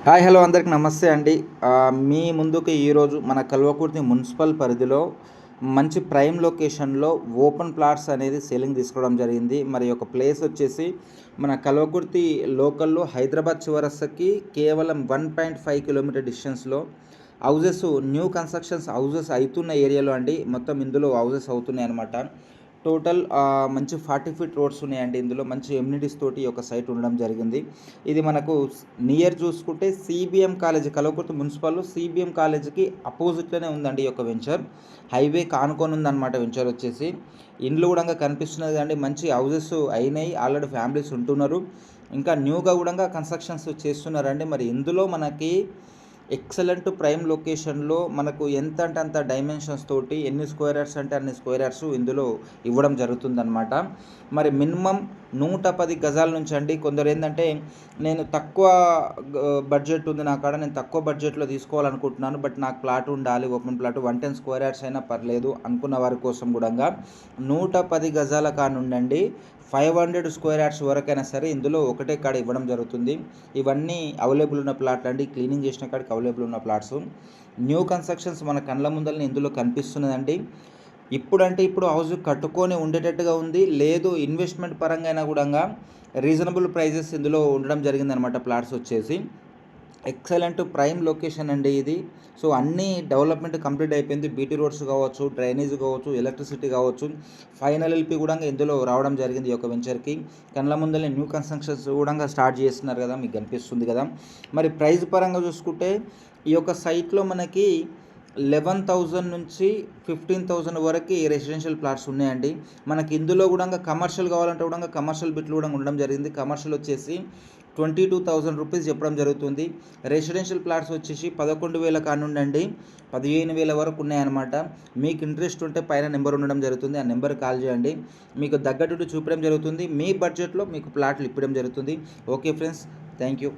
Hi hello అందరికి నమస్తే అండి. మీ ముందుకు ఈరోజు మన కల్వకుర్తి మున్సిపల్ పరిధిలో మంచి ప్రైమ్ లొకేషన్లో ఓపెన్ ప్లాట్స్ అనేది సేలింగ్ తీసుకోవడం జరిగింది. మరి ఒక ప్లేస్ వచ్చేసి మన కల్వకుర్తి లోకల్లో హైదరాబాద్ చివరసకి కేవలం 1.5 కిలోమీటర్ డిస్టెన్స్లో హౌజెస్ న్యూ కన్స్ట్రక్షన్స్ హౌజెస్ అవుతున్న ఏరియాలో అండి. మొత్తం ఇందులో హౌజెస్ అవుతున్నాయి అనమాట. టోటల్ మంచి 40 ఫీట్ రోడ్స్ ఉన్నాయండి. ఇందులో మంచి ఎమ్యూనిటీస్ తోటి ఒక సైట్ ఉండడం జరిగింది. ఇది మనకు నియర్ చూసుకుంటే CBM college, Kalwakurthy municipal CBM కాలేజీకి అపోజిట్లోనే ఉందండి ఈ యొక్క వెంచర్. హైవే కానుకొని ఉందన్నమాట వెంచర్ వచ్చేసి. ఇండ్లు కూడా కనిపిస్తున్నది అండి. మంచి హౌజెస్ అయినాయి, ఆల్రెడీ ఫ్యామిలీస్ ఉంటున్నారు. ఇంకా న్యూగా కూడా కన్స్ట్రక్షన్స్ చేస్తున్నారండి. మరి ఇందులో మనకి ఎక్సలెంట్ ప్రైమ్ లొకేషన్లో మనకు ఎంత అంటే అంత డైమెన్షన్స్ తోటి ఎన్ని స్క్వేర్ యార్డ్స్ అంటే అన్ని స్క్వేర్ యార్డ్స్ ఇందులో ఇవ్వడం జరుగుతుందన్నమాట. మరి మినిమం 110 గజాల నుంచి అండి. కొందరు ఏంటంటే నేను తక్కువ బడ్జెట్ ఉంది నా కాడ, నేను తక్కువ బడ్జెట్లో తీసుకోవాలనుకుంటున్నాను, బట్ నాకు ప్లాట్ ఉండాలి, ఓపెన్ ప్లాట్ 110 స్క్వేర్ యార్డ్స్ అయినా పర్లేదు అనుకున్న వారి కోసం కూడా 110 గజాల కానుండండి 500 స్క్వేర్ యార్డ్స్ వరకైనా సరే ఇందులో ఒకటే కాడ ఇవ్వడం జరుగుతుంది. ఇవన్నీ అవైలబుల్ ఉన్న ప్లాట్లు అండి. క్లీనింగ్ చేసిన కాడికి అవైలబుల్ ఉన్న ప్లాట్స్. న్యూ కన్స్ట్రక్షన్స్ మన కళ్ళ ముందరనే ఇందులో కనిపిస్తున్నదండి. ఇప్పుడు హౌస్ కట్టుకొని ఉండేటట్టుగా ఉంది, లేదు ఇన్వెస్ట్మెంట్ పరంగా అయినా కూడా రీజనబుల్ ప్రైజెస్ ఇందులో ఉండడం జరిగిందనమాట. ప్లాట్స్ వచ్చేసి ఎక్సలెంట్ ప్రైమ్ లొకేషన్ అండి ఇది. సో అన్నీ డెవలప్మెంట్ కంప్లీట్ అయిపోయింది. బీటీ రోడ్స్ కావచ్చు, డ్రైనేజ్ కావచ్చు, ఎలక్ట్రిసిటీ కావచ్చు, ఫైనల్ ఎల్పి కూడా ఇందులో రావడం జరిగింది ఈ యొక్క వెంచర్కి. కళ్ళ ముందరే న్యూ కన్స్ట్రక్షన్స్ కూడా స్టార్ట్ చేస్తున్నారు కదా, మీకు కనిపిస్తుంది కదా. మరి ప్రైస్ పరంగా చూసుకుంటే ఈ యొక్క సైట్లో మనకి 11,000 నుంచి 15,000 వరకు రెసిడెన్షియల్ ప్లాట్స్ ఉన్నాయండి. మనకి ఇందులో కూడా కమర్షియల్ కావాలంటే కూడా కమర్షియల్ బిట్లు కూడా ఉండడం జరిగింది. కమర్షియల్ వచ్చేసి 22,000 రూపీస్ చెప్పడం జరుగుతుంది. రెసిడెన్షియల్ ప్లాట్స్ వచ్చేసి 11,000 కానుండండి 15,000 వరకు ఉన్నాయన్నమాట. మీకు ఇంట్రెస్ట్ ఉంటే పైన నెంబర్ ఉండడం జరుగుతుంది, ఆ నెంబర్ కాల్ చేయండి. మీకు తగ్గట్టు చూపడం జరుగుతుంది. మీ బడ్జెట్లో మీకు ప్లాట్లు ఇప్పడం జరుగుతుంది. Okay friends, thank you.